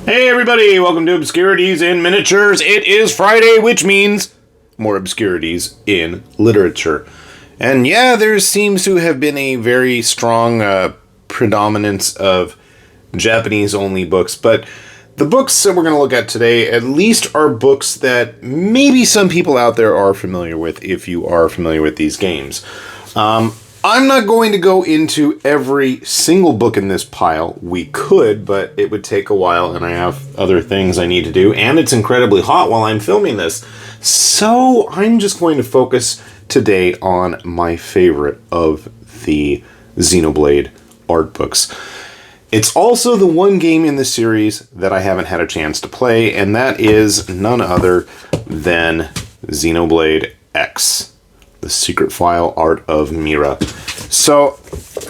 Hey everybody, welcome to Obscurities in Miniatures. It is Friday, which means more obscurities in literature. And yeah, there seems to have been a very strong predominance of Japanese-only books, but the books that we're going to look at today at least are books that maybe some people out there are familiar with if you are familiar with these games. I'm not going to go into every single book in this pile. We could, but it would take a while, and I have other things I need to do, and it's incredibly hot while I'm filming this. So I'm just going to focus today on my favorite of the Xenoblade art books. It's also the one game in the series that I haven't had a chance to play, and that is none other than Xenoblade X. The Secret File Art of Mira. So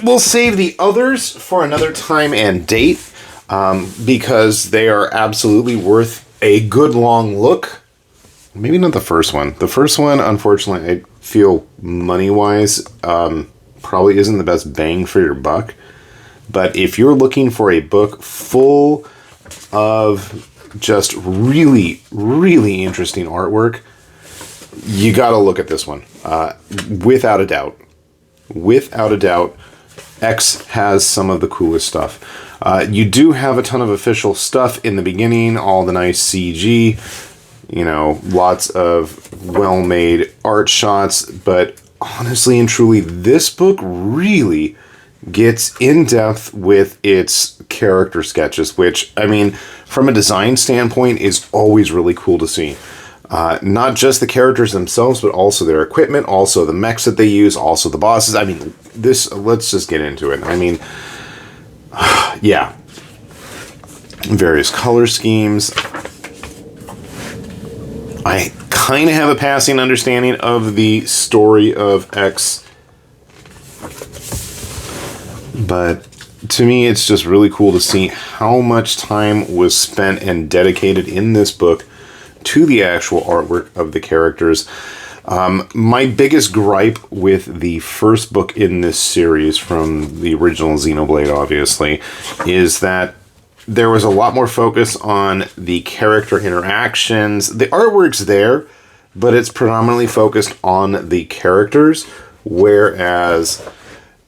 we'll save the others for another time and date because they are absolutely worth a good long look. Maybe not the first one. The first one, unfortunately, I feel money-wise probably isn't the best bang for your buck. But if you're looking for a book full of just really, really interesting artwork, you got to look at this one. Without a doubt. Without a doubt, X has some of the coolest stuff. You do have a ton of official stuff in the beginning, all the nice CG, you know, lots of well-made art shots, but honestly and truly, this book really gets in-depth with its character sketches, which, I mean, from a design standpoint, is always really cool to see. Not just the characters themselves, but also their equipment, also the mechs that they use, also the bosses. I mean, let's just get into it. I mean, yeah. Various color schemes. I kind of have a passing understanding of the story of X. But to me, it's just really cool to see how much time was spent and dedicated in this book to the actual artwork of the characters. My biggest gripe with the first book in this series, from the original Xenoblade, obviously, is that there was a lot more focus on the character interactions. The artwork's there, but it's predominantly focused on the characters, whereas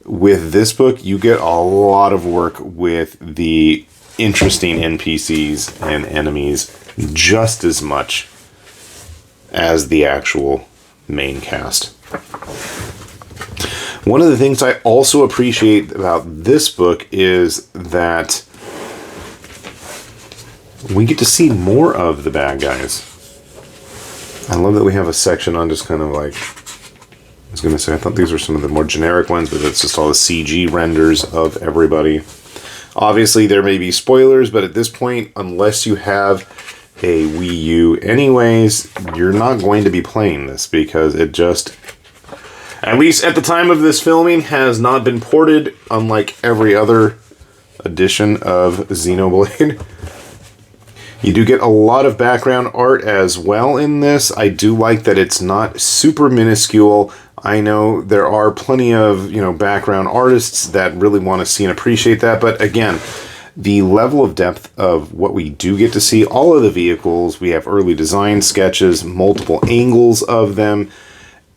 with this book, you get a lot of work with the interesting NPCs and enemies just as much as the actual main cast. One of the things I also appreciate about this book is that we get to see more of the bad guys. I love that we have a section on just kind of like, I was going to say, I thought these were some of the more generic ones, but it's just all the CG renders of everybody. Obviously, there may be spoilers, but at this point, unless you have a Wii U anyways, you're not going to be playing this because it just, at least at the time of this filming, has not been ported, unlike every other edition of Xenoblade. You do get a lot of background art as well in this. I do like that it's not super minuscule. I know there are plenty of, background artists that really want to see and appreciate that, but again, the level of depth of what we do get to see, all of the vehicles, we have early design sketches, multiple angles of them,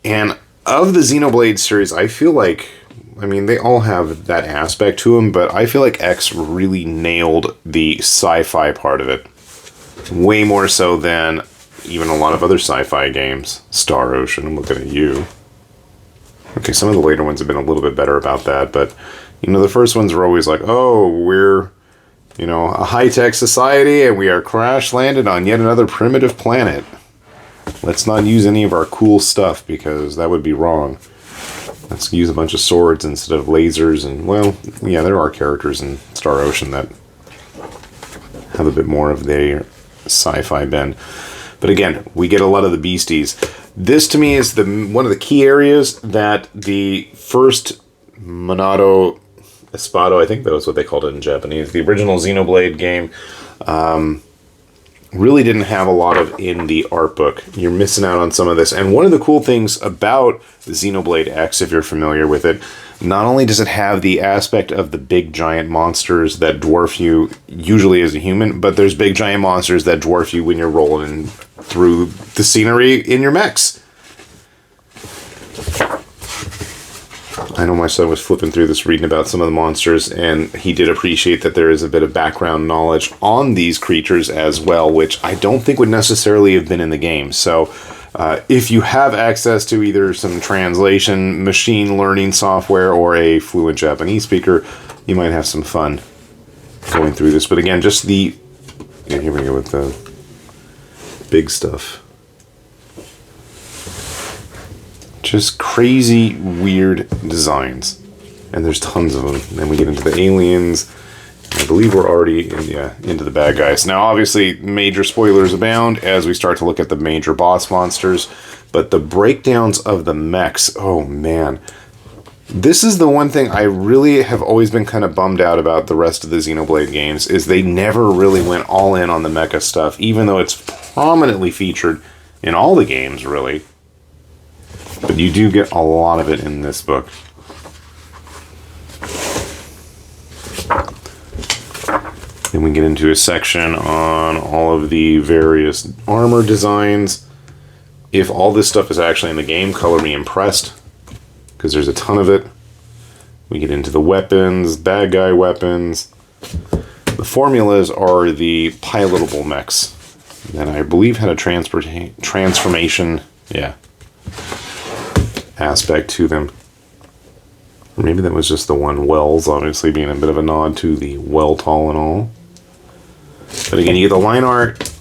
and of the Xenoblade series, I feel like, they all have that aspect to them, but I feel like X really nailed the sci-fi part of it. Way more so than even a lot of other sci-fi games. Star Ocean, I'm looking at you. Okay, some of the later ones have been a little bit better about that, but, the first ones were always like, oh, we're, a high-tech society, and we are crash-landed on yet another primitive planet. Let's not use any of our cool stuff, because that would be wrong. Let's use a bunch of swords instead of lasers, and, well, yeah, there are characters in Star Ocean that have a bit more of their sci-fi bend. But again, we get a lot of the beasties. This, to me, is one of the key areas that the first Monado Espado, I think that was what they called it in Japanese, the original Xenoblade game, really didn't have a lot of in the art book. You're missing out on some of this. And one of the cool things about Xenoblade X, if you're familiar with it, Not only does it have the aspect of the big giant monsters that dwarf you usually as a human, but there's big giant monsters that dwarf you when you're rolling through the scenery in your mechs. I know my son was flipping through this reading about some of the monsters, and he did appreciate that there is a bit of background knowledge on these creatures as well, which I don't think would necessarily have been in the game. So if you have access to either some translation, machine learning software, or a fluent Japanese speaker, you might have some fun going through this. But again, just the... Yeah, here we go with the big stuff. Just crazy, weird designs. And there's tons of them. Then we get into the aliens. I believe we're already into the bad guys. Now, obviously, major spoilers abound as we start to look at the major boss monsters. But the breakdowns of the mechs, oh man. This is the one thing I really have always been kind of bummed out about the rest of the Xenoblade games, is they never really went all in on the mecha stuff, even though it's prominently featured in all the games, really. But you do get a lot of it in this book. Then we get into a section on all of the various armor designs. If all this stuff is actually in the game, color me impressed, because there's a ton of it. We get into the weapons, bad guy weapons. The formulas are the pilotable mechs that I believe had a transformation, aspect to them. Or maybe that was just the one, Wells, obviously being a bit of a nod to the Weltall and all. But again, you get the line art,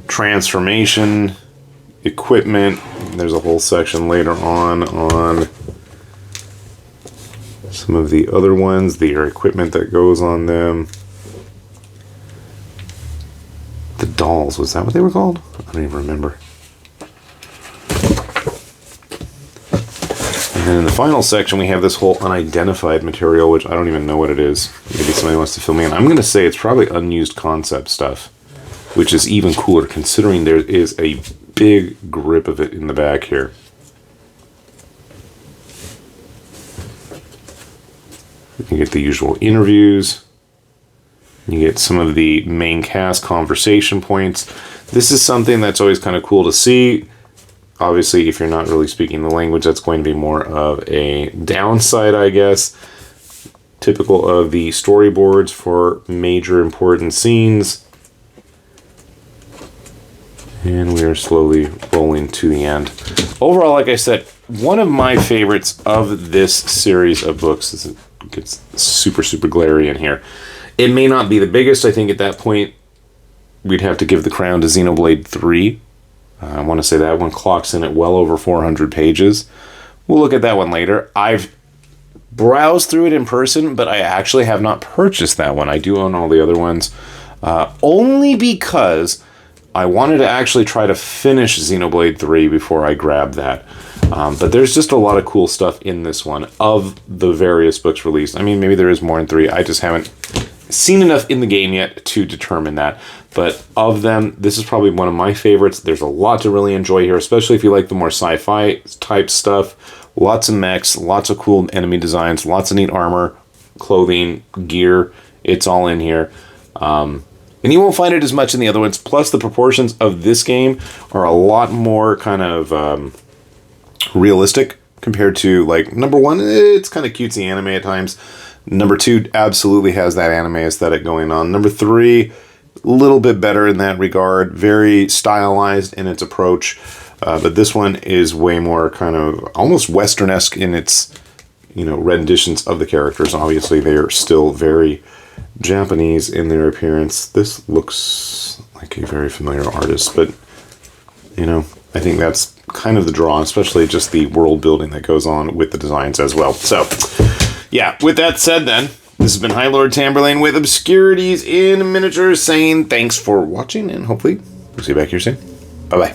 transformation, equipment. There's a whole section later on some of the other ones, their equipment that goes on them. The dolls, was that what they were called? I don't even remember. And then in the final section, we have this whole unidentified material, which I don't even know what it is. Maybe somebody wants to fill me in. I'm going to say it's probably unused concept stuff, which is even cooler considering there is a big grip of it in the back here. You get the usual interviews. You get some of the main cast conversation points. This is something that's always kind of cool to see. Obviously, if you're not really speaking the language, that's going to be more of a downside, I guess. Typical of the storyboards for major important scenes. And we are slowly rolling to the end. Overall, like I said, one of my favorites of this series of books is, it gets super, super glary in here. It may not be the biggest. I think at that point, we'd have to give the crown to Xenoblade 3. I want to say that one clocks in at well over 400 pages. We'll look at that one later. I've browsed through it in person, but I actually have not purchased that one. I do own all the other ones, only because I wanted to actually try to finish Xenoblade 3 before I grabbed that. But there's just a lot of cool stuff in this one of the various books released. I mean, maybe there is more in 3. I just haven't seen enough in the game yet to determine that. But of them, this is probably one of my favorites. There's a lot to really enjoy here, especially if you like the more sci-fi type stuff. Lots of mechs, lots of cool enemy designs, lots of neat armor, clothing, gear. It's all in here. And you won't find it as much in the other ones. Plus, the proportions of this game are a lot more kind of realistic compared to, like, number 1, it's kind of cutesy anime at times. Number 2 absolutely has that anime aesthetic going on. Number 3, a little bit better in that regard. Very stylized in its approach. But this one is way more kind of almost Western-esque in its, renditions of the characters. Obviously, they are still very Japanese in their appearance. This looks like a very familiar artist, but, I think that's kind of the draw, especially just the world building that goes on with the designs as well. So, yeah, with that said then, this has been High Lord Tamberlane with Obscurities in Miniatures saying thanks for watching, and hopefully we'll see you back here soon. Bye-bye.